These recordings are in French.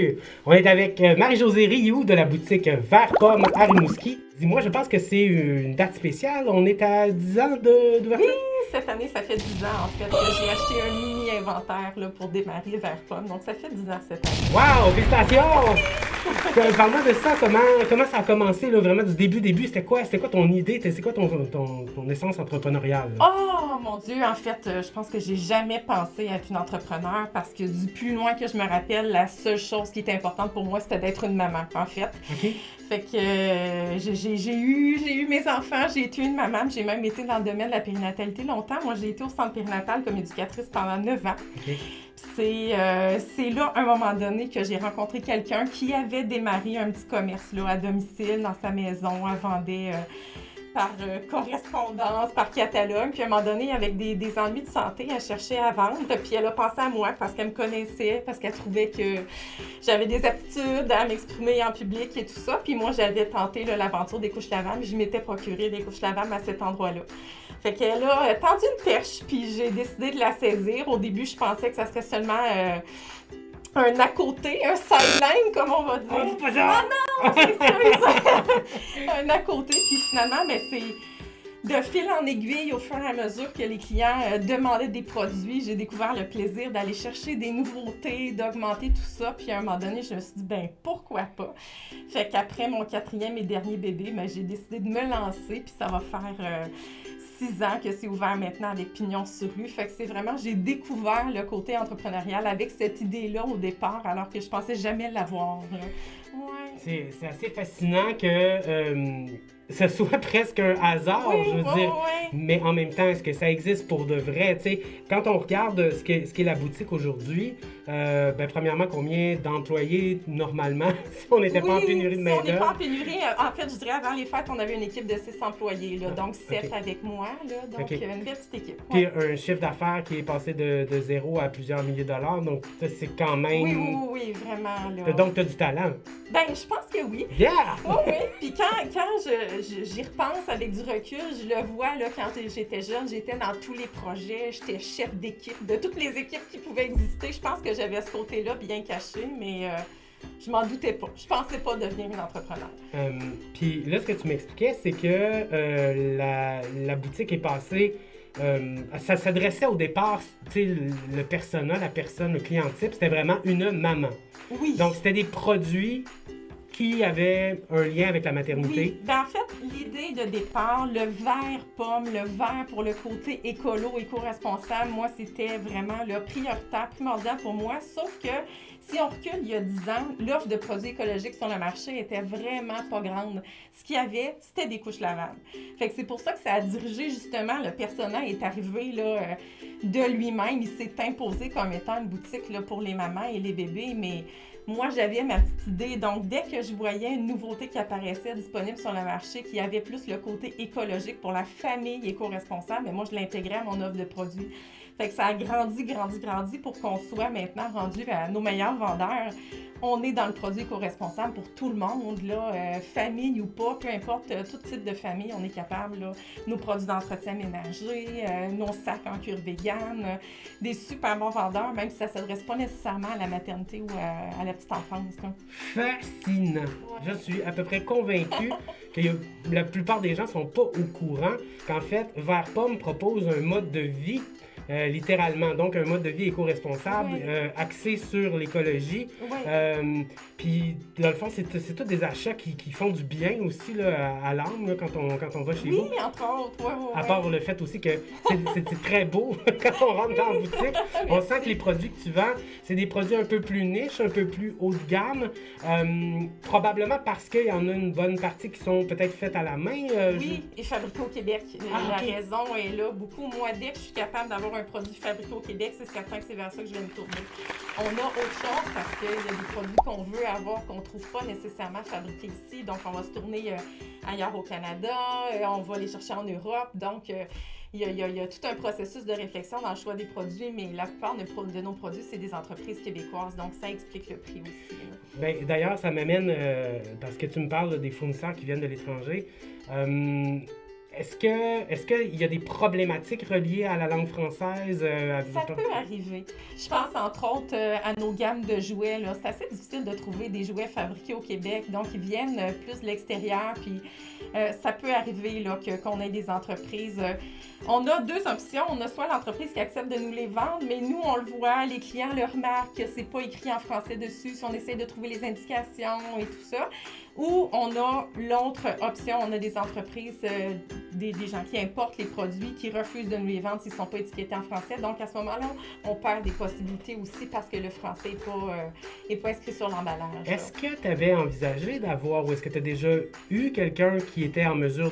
Salut! On est avec Marie-Josée Rioux de la boutique Vert Pomme à Rimouski. Dis-moi, je pense que c'est une date spéciale. On est à 10 ans d'ouverture? Oui, cette année, ça fait 10 ans en fait que j'ai acheté un mini inventaire là, pour démarrer Vert Pomme. Donc ça fait 10 ans cette année. Wow! Félicitations! Parle-moi de ça, comment ça a commencé, là, vraiment du début? C'était quoi ton idée? C'est quoi ton essence entrepreneuriale? Là? Oh mon Dieu, en fait, je pense que j'ai jamais pensé être une entrepreneur parce que du plus loin que je me rappelle, la seule chose qui était importante pour moi, c'était d'être une maman, en fait. OK. Fait que j'ai eu mes enfants, j'ai été une maman, j'ai même été dans le domaine de la périnatalité longtemps. Moi, j'ai été au centre périnatal comme éducatrice pendant 9 ans. OK. C'est là, à un moment donné, que j'ai rencontré quelqu'un qui avait démarré un petit commerce là, à domicile, dans sa maison. Elle vendait par correspondance, par catalogue. Puis à un moment donné, avec des ennuis de santé, elle cherchait à vendre. Puis elle a pensé à moi parce qu'elle me connaissait, parce qu'elle trouvait que j'avais des aptitudes à m'exprimer en public et tout ça. Puis moi, j'avais tenté là, l'aventure des couches lavables. Je m'étais procuré des couches lavables à cet endroit-là. Fait qu'elle a tendu une perche, puis j'ai décidé de la saisir. Au début, je pensais que ça serait seulement un à côté, un sideline, comme on va dire. Oh, c'est pas ça! Ah non, c'est un à côté, puis finalement, mais c'est de fil en aiguille, au fur et à mesure que les clients demandaient des produits, j'ai découvert le plaisir d'aller chercher des nouveautés, d'augmenter tout ça. Puis à un moment donné, je me suis dit, ben pourquoi pas? Fait qu'après mon 4e et dernier bébé, ben, j'ai décidé de me lancer, puis ça va faire 6 ans que c'est ouvert maintenant avec pignon sur rue. Fait que c'est vraiment, j'ai découvert le côté entrepreneurial avec cette idée-là au départ, alors que je pensais jamais l'avoir. Ouais. C'est assez fascinant que ce soit presque un hasard, Oui, je veux oui, dire. oui. Mais en même temps, est-ce que ça existe pour de vrai? Tu sais, quand on regarde ce qu'est la boutique aujourd'hui, ben, premièrement, combien d'employés normalement, si on n'était pas en pénurie de si on n'est pas en main-d'œuvre? pénurie, en fait, je dirais avant les fêtes, on avait une équipe de 6 employés, là, donc 7 OK. avec moi, là, donc OK. une belle petite équipe. Puis Ouais. un chiffre d'affaires qui est passé de 0 à plusieurs milliers de dollars, donc ça, c'est quand même... Oui, vraiment, là. Donc, tu as du talent. Ben, je pense que oui. Yeah! Oui. Puis quand j'y repense avec du recul, je le vois, là, quand j'étais jeune, j'étais dans tous les projets, j'étais chef d'équipe, de toutes les équipes qui pouvaient exister. Je pense que j'avais ce côté-là bien caché, mais je m'en doutais pas. Je pensais pas devenir une entrepreneur. Puis là, ce que tu m'expliquais, c'est que la boutique est passée... ça s'adressait au départ, tu sais, le persona, la personne, le client type, c'était vraiment une maman. Oui. Donc, c'était des produits qui avaient un lien avec la maternité. Oui, ben en fait, l'idée de départ, le vert pomme, le vert pour le côté écolo, éco-responsable, moi, c'était vraiment le prioritaire, primordial pour moi, sauf que si on recule il y a 10 ans, l'offre de produits écologiques sur le marché était vraiment pas grande. Ce qu'il y avait, c'était des couches lavables. Fait que c'est pour ça que ça a dirigé justement, le personnel est arrivé là, de lui-même, il s'est imposé comme étant une boutique là, pour les mamans et les bébés, mais moi, j'avais ma petite idée. Donc, dès que je voyais une nouveauté qui apparaissait disponible sur le marché, qui avait plus le côté écologique pour la famille éco-responsable, mais moi, je l'intégrais à mon offre de produits. Fait que ça a grandi pour qu'on soit maintenant rendu à nos meilleurs vendeurs. On est dans le produit éco-responsable pour tout le monde, là, famille ou pas, peu importe, tout type de famille, on est capable, là, nos produits d'entretien ménager, nos sacs en cuir vegan, des super bons vendeurs, même si ça ne s'adresse pas nécessairement à la maternité ou à la petite enfance. Là. Fascinant. Je suis à peu près convaincu que la plupart des gens ne sont pas au courant qu'en fait, Vert Pomme propose un mode de vie littéralement. Donc, un mode de vie éco-responsable axé sur l'écologie. Puis, dans le fond, c'est tous des achats qui font du bien aussi là, à l'âme là, quand on va chez vous. Oui, entre autres. À part le fait aussi que c'est très beau quand on rentre dans la boutique. On sent que les produits que tu vends, c'est des produits un peu plus niches, un peu plus haut de gamme. Probablement parce qu'il y en a une bonne partie qui sont peut-être faites à la main. Oui, et fabriqués au Québec. La OK. raison est là. Beaucoup, moi, dès que je suis capable d'avoir un produit fabriqué au Québec, c'est certain que c'est vers ça que je vais me tourner. On a autre chose parce qu'il y a des produits qu'on veut avoir, qu'on ne trouve pas nécessairement fabriqués ici. Donc, on va se tourner ailleurs au Canada, on va les chercher en Europe. Donc, il y a tout un processus de réflexion dans le choix des produits, mais la plupart de nos produits, c'est des entreprises québécoises. Donc, ça explique le prix aussi. Ben, d'ailleurs, ça m'amène, parce que tu me parles là, des fournisseurs qui viennent de l'étranger. est-ce qu'il y a des problématiques reliées à la langue française? Ça peut arriver. Je pense entre autres à nos gammes de jouets. Là. C'est assez difficile de trouver des jouets fabriqués au Québec, donc ils viennent plus de l'extérieur. Puis ça peut arriver là, qu'on ait des entreprises. On a deux options. On a soit l'entreprise qui accepte de nous les vendre, mais nous, on le voit, les clients le remarquent que c'est pas écrit en français dessus, si on essaie de trouver les indications et tout ça. Ou on a l'autre option, on a des entreprises, des gens qui importent les produits, qui refusent de nous les vendre s'ils ne sont pas étiquetés en français. Donc, à ce moment-là, on perd des possibilités aussi parce que le français n'est pas inscrit sur l'emballage. Est-ce que tu avais envisagé d'avoir, ou est-ce que tu as déjà eu quelqu'un qui était en mesure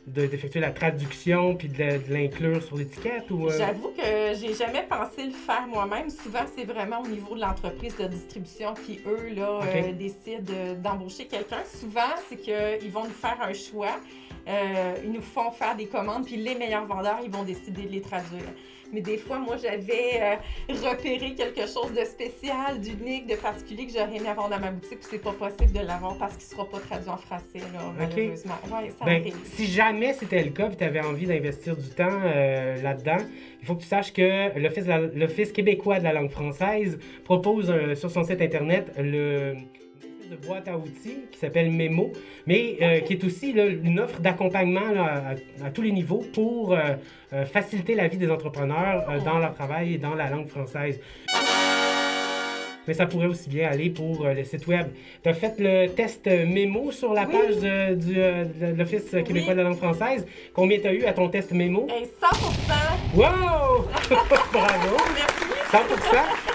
d'effectuer la traduction puis de l'inclure sur l'étiquette? J'avoue que j'ai jamais pensé le faire moi-même. Souvent, c'est vraiment au niveau de l'entreprise de distribution qui, eux, là, décident d'embaucher quelqu'un. Souvent, c'est qu'ils vont nous faire un choix. Ils nous font faire des commandes, puis les meilleurs vendeurs, ils vont décider de les traduire. Mais des fois, moi, j'avais repéré quelque chose de spécial, d'unique, de particulier que j'aurais aimé avoir dans ma boutique, puis c'est pas possible de l'avoir parce qu'il sera pas traduit en français, là, malheureusement. Ouais, ça arrive. Si jamais c'était le cas, puis tu avais envie d'investir du temps là-dedans, il faut que tu saches que l'Office québécois de la langue française propose sur son site Internet de boîte à outils qui s'appelle Memo, mais qui est aussi là, une offre d'accompagnement là, à tous les niveaux pour faciliter la vie des entrepreneurs dans leur travail et dans la langue française. Mais ça pourrait aussi bien aller pour le site web. Tu as fait le test Mémo sur la page de l'Office québécois de la langue française. Combien tu as eu à ton test Mémo? 100%! Wow! Bravo! Merci! 100%.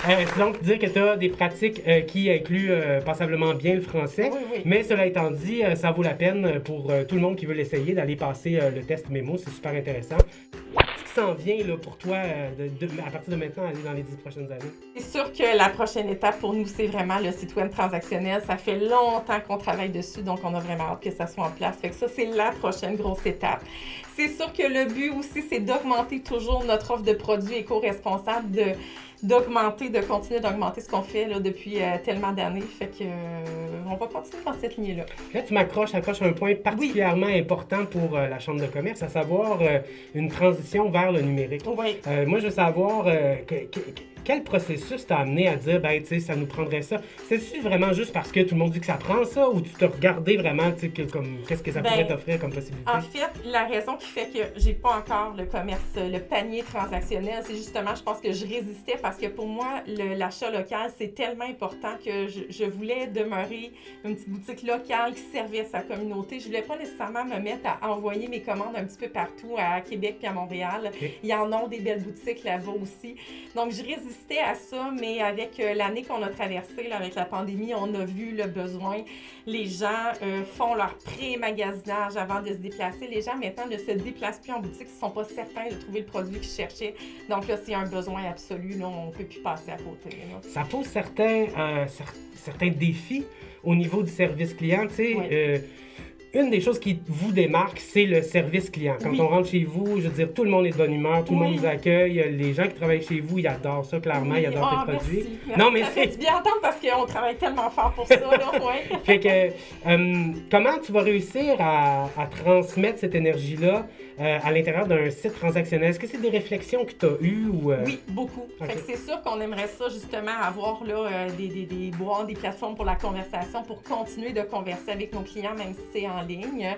C'est donc dire que tu as des pratiques qui incluent passablement bien le français. Oui. Mais cela étant dit, ça vaut la peine pour tout le monde qui veut l'essayer d'aller passer le test Mémo. C'est super intéressant. Qu'est-ce qui s'en vient là, pour toi à partir de maintenant, aller dans les 10 prochaines années? C'est sûr que la prochaine étape pour nous, c'est vraiment le site web transactionnel. Ça fait longtemps qu'on travaille dessus, donc on a vraiment hâte que ça soit en place. Fait que ça, c'est la prochaine grosse étape. C'est sûr que le but aussi, c'est d'augmenter toujours notre offre de produits éco-responsables, de continuer d'augmenter ce qu'on fait là, depuis tellement d'années. Fait que on va continuer dans cette lignée-là. Là, tu accroches un point particulièrement important pour la Chambre de commerce, à savoir une transition vers le numérique. Oui. Moi, je veux savoir quel processus t'a amené à dire, ben, tu sais, ça nous prendrait ça. C'est-tu vraiment juste parce que tout le monde dit que ça prend ça, ou tu t'as regardé vraiment, tu sais, qu'est-ce que ça pourrait t'offrir comme possibilité? En fait, la raison qui fait que j'ai pas encore le commerce, le panier transactionnel, c'est justement, je pense que je résistais parce que pour moi, l'achat local, c'est tellement important que je voulais demeurer une petite boutique locale qui servait à sa communauté. Je voulais pas nécessairement me mettre à envoyer mes commandes un petit peu partout, à Québec puis à Montréal. Okay. Il y en a des belles boutiques là-bas aussi. Donc, je résistais à ça, mais avec l'année qu'on a traversée, là, avec la pandémie, on a vu le besoin. Les gens font leur pré-magasinage avant de se déplacer. Les gens, maintenant, ne se déplacent plus en boutique s'ils ne sont pas certains de trouver le produit qu'ils cherchaient. Donc là, s'il y a un besoin absolu, là, on ne peut plus passer à côté. Là. Ça pose certains défis au niveau du service client. Tu sais, oui. Une des choses qui vous démarque, c'est le service client. Quand on rentre chez vous, je veux dire, tout le monde est de bonne humeur, tout le monde vous accueille. Les gens qui travaillent chez vous, ils adorent ça, clairement, ils adorent tes produits. Merci. Non, mais ça fait bien entendre parce qu'on travaille tellement fort pour ça. Là, ouais. Fait que, comment tu vas réussir à transmettre cette énergie-là à l'intérieur d'un site transactionnel? Est-ce que c'est des réflexions que tu as eues? Oui, beaucoup. Okay. Fait que c'est sûr qu'on aimerait ça, justement, avoir là, des plateformes pour la conversation, pour continuer de converser avec nos clients, même si c'est en ligne.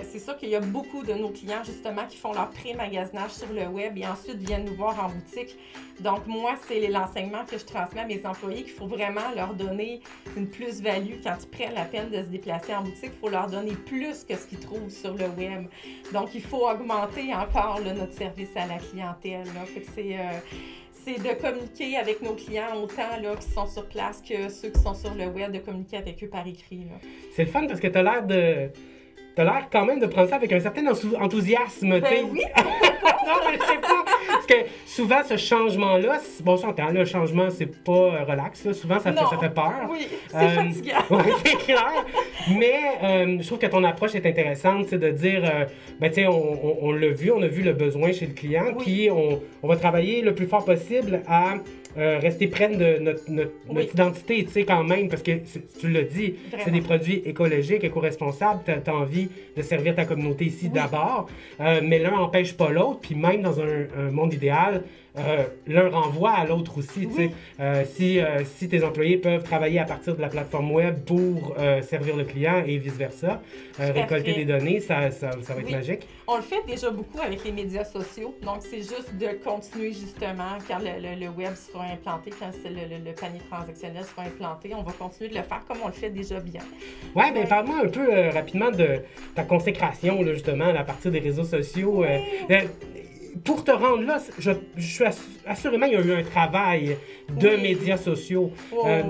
C'est sûr qu'il y a beaucoup de nos clients, justement, qui font leur pré-magasinage sur le web et ensuite viennent nous voir en boutique. Donc, moi, c'est l'enseignement que je transmets à mes employés qu'il faut vraiment leur donner une plus-value. Quand ils prennent la peine de se déplacer en boutique, il faut leur donner plus que ce qu'ils trouvent sur le web. Donc, il faut augmenter encore là, notre service à la clientèle. Là. Fait que c'est de communiquer avec nos clients autant là, qui sont sur place que ceux qui sont sur le web, de communiquer avec eux par écrit. Là. C'est le fun parce que tu as l'air quand même de prendre ça avec un certain enthousiasme. Oui! Non, mais je sais pas. Parce que souvent, ce changement-là, bon, s'entend, le changement, c'est pas relax. Là. Souvent, ça fait peur. Oui, c'est fatigant. Oui, c'est clair. Mais je trouve que ton approche est intéressante, de dire, ben, tu sais, on l'a vu, on a vu le besoin chez le client, puis on va travailler le plus fort possible à rester près de notre identité, tu sais, quand même, parce que tu l'as dit, c'est des produits écologiques, éco-responsables, tu as envie de servir ta communauté ici d'abord, mais l'un n'empêche pas l'autre, puis même dans un monde idéal, l'un renvoie à l'autre aussi. Tu sais. Si tes employés peuvent travailler à partir de la plateforme web pour servir le client et vice-versa, récolter des données, ça va être magique. On le fait déjà beaucoup avec les médias sociaux, donc c'est juste de continuer justement quand le web sera implanté, quand le panier transactionnel sera implanté, on va continuer de le faire comme on le fait déjà bien. Oui, bien parle-moi un peu rapidement de ta consécration, là, justement, à partir des réseaux sociaux. Pour te rendre là, je suis assurément, il y a eu un travail de médias sociaux.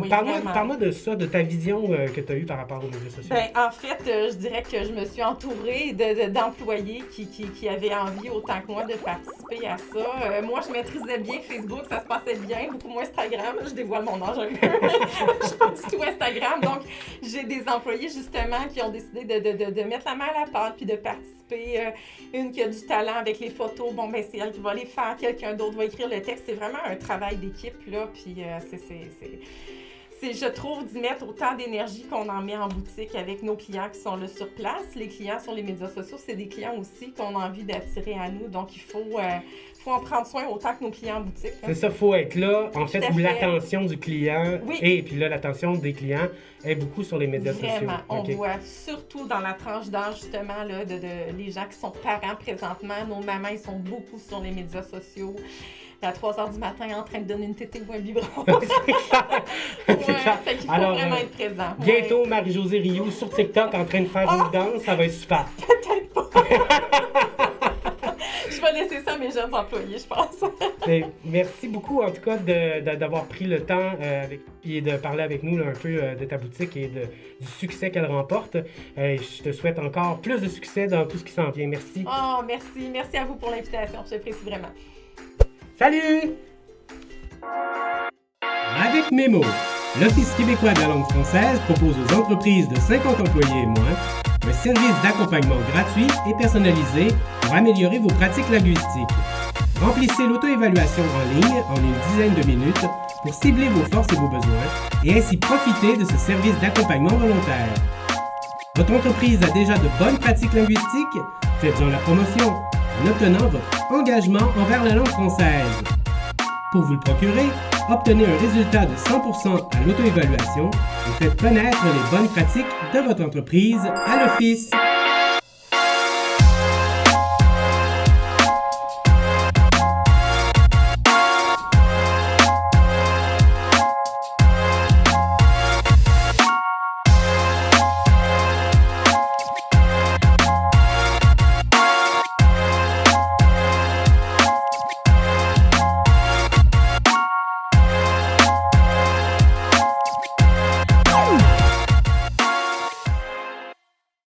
Parle-moi de ça, de ta vision que tu as eue par rapport aux médias sociaux. Ben, en fait, je dirais que je me suis entourée d'employés qui avaient envie autant que moi de participer à ça. Moi, je maîtrisais bien Facebook, ça se passait bien, beaucoup moins Instagram. Je dévoile mon âge un peu. Je pense tout Instagram. Donc, j'ai des employés justement qui ont décidé de mettre la main à la pâte puis de participer. Une qui a du talent avec les photos, bon, ben c'est elle qui va les faire, quelqu'un d'autre va écrire le texte. C'est vraiment un travail d'équipe, là, puis c'est, je trouve, d'y mettre autant d'énergie qu'on en met en boutique avec nos clients qui sont là sur place. Les clients sur les médias sociaux, c'est des clients aussi qu'on a envie d'attirer à nous, donc il faut en prendre soin autant que nos clients en boutique. Hein. C'est ça, il faut être là, en fait, où l'attention du client, et puis là, l'attention des clients est beaucoup sur les médias sociaux. Vraiment, on voit surtout dans la tranche d'âge, justement, là, de les gens qui sont parents présentement. Nos mamans, ils sont beaucoup sur les médias sociaux. À 3h du matin, en train de donner une tétée ou un biberon. C'est clair. Fait qu'il faut vraiment être présent. Bientôt, Marie-Josée Rioux sur TikTok en train de faire une danse, ça va être super. Peut-être pas. Je vais laisser ça à mes jeunes employés, je pense. Merci beaucoup, en tout cas, d'avoir pris le temps et de parler avec nous là, un peu de ta boutique et du succès qu'elle remporte. Je te souhaite encore plus de succès dans tout ce qui s'en vient. Merci. Oh, merci. Merci à vous pour l'invitation. J'apprécie vraiment. Salut! Avec Memo, l'Office québécois de la langue française propose aux entreprises de 50 employés et moins un service d'accompagnement gratuit et personnalisé pour améliorer vos pratiques linguistiques. Remplissez l'auto-évaluation en ligne en une dizaine de minutes pour cibler vos forces et vos besoins et ainsi profiter de ce service d'accompagnement volontaire. Votre entreprise a déjà de bonnes pratiques linguistiques? Faites-en la promotion en obtenant votre engagement envers la langue française. Pour vous le procurer, obtenez un résultat de 100% à l'auto-évaluation et faites connaître les bonnes pratiques de votre entreprise à l'Office.